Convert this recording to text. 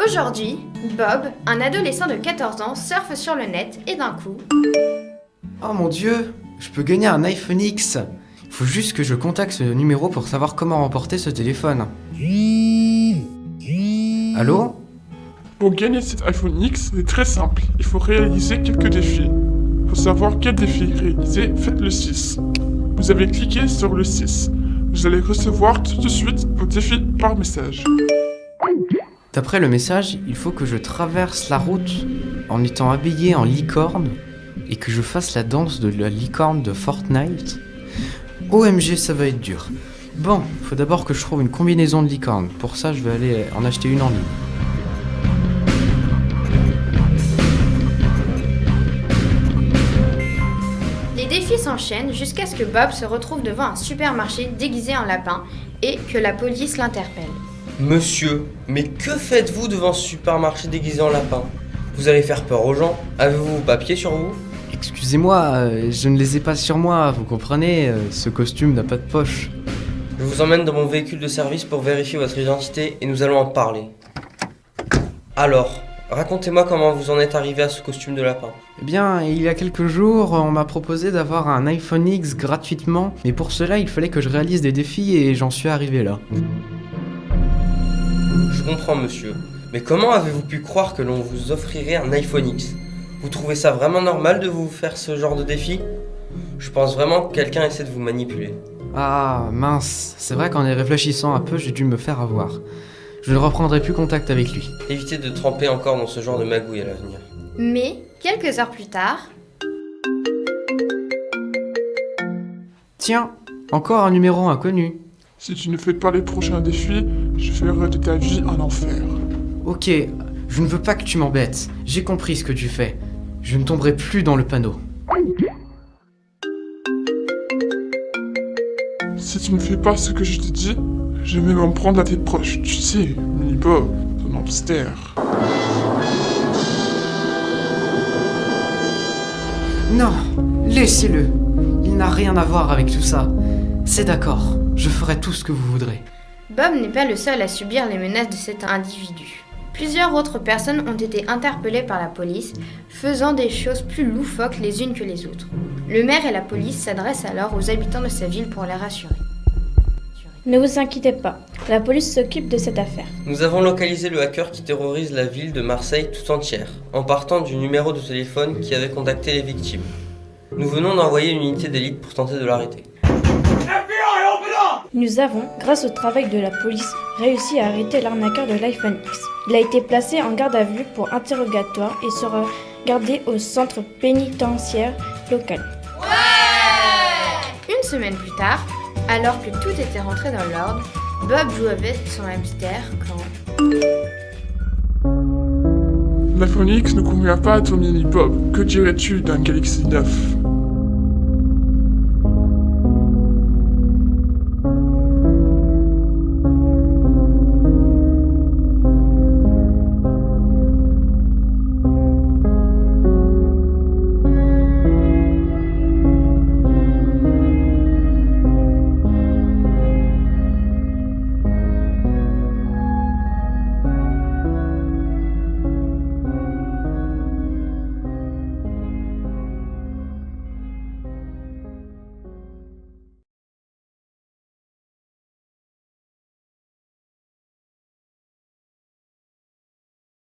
Aujourd'hui, Bob, un adolescent de 14 ans, surfe sur le net et d'un coup... Oh mon Dieu, je peux gagner un iPhone X. Il faut juste que je contacte ce numéro pour savoir comment remporter ce téléphone. Allô? Pour gagner cet iPhone X, c'est très simple. Il faut réaliser quelques défis. Pour savoir quel défi réaliser, faites le 6. Vous avez cliqué sur le 6. Vous allez recevoir tout de suite vos défis par message. D'après le message, il faut que je traverse la route en étant habillé en licorne et que je fasse la danse de la licorne de Fortnite. OMG, ça va être dur. Bon, faut d'abord que je trouve une combinaison de licorne. Pour ça, je vais aller en acheter une en ligne. Les défis s'enchaînent jusqu'à ce que Bob se retrouve devant un supermarché déguisé en lapin et que la police l'interpelle. Monsieur, mais que faites-vous devant ce supermarché déguisé en lapin? Vous allez faire peur aux gens? Avez-vous vos papiers sur vous? Excusez-moi, je ne les ai pas sur moi, vous comprenez, ce costume n'a pas de poche. Je vous emmène dans mon véhicule de service pour vérifier votre identité et nous allons en parler. Alors, racontez-moi comment vous en êtes arrivé à ce costume de lapin. Eh bien, il y a quelques jours, on m'a proposé d'avoir un iPhone X gratuitement, mais pour cela, il fallait que je réalise des défis et j'en suis arrivé là. Je comprends, monsieur. Mais comment avez-vous pu croire que l'on vous offrirait un iPhone X? Vous trouvez ça vraiment normal de vous faire ce genre de défi? Je pense vraiment que quelqu'un essaie de vous manipuler. Ah, mince, c'est vrai qu'en y réfléchissant un peu, j'ai dû me faire avoir. Je ne reprendrai plus contact avec lui. Évitez de tremper encore dans ce genre de magouille à l'avenir. Mais, quelques heures plus tard... Tiens, encore un numéro inconnu. Si tu ne fais pas les prochains défis, je ferai de ta vie un enfer. Ok, je ne veux pas que tu m'embêtes. J'ai compris ce que tu fais. Je ne tomberai plus dans le panneau. Si tu ne fais pas ce que je te dis, je vais m'en prendre à tes proches. Tu sais, Mini-Bob, ton hamster. Non, laissez-le. Il n'a rien à voir avec tout ça. C'est d'accord, je ferai tout ce que vous voudrez. Bob n'est pas le seul à subir les menaces de cet individu. Plusieurs autres personnes ont été interpellées par la police, faisant des choses plus loufoques les unes que les autres. Le maire et la police s'adressent alors aux habitants de sa ville pour les rassurer. Ne vous inquiétez pas, la police s'occupe de cette affaire. Nous avons localisé le hacker qui terrorise la ville de Marseille tout entière, en partant du numéro de téléphone qui avait contacté les victimes. Nous venons d'envoyer une unité d'élite pour tenter de l'arrêter. Nous avons, grâce au travail de la police, réussi à arrêter l'arnaqueur de l'iPhone X. Il a été placé en garde à vue pour interrogatoire et sera gardé au centre pénitentiaire local. Une semaine plus tard, alors que tout était rentré dans l'ordre, Bob joue avec son hamster quand... L'iPhone X ne convient pas à ton Mini-Bob. Que dirais-tu d'un Galaxy 9?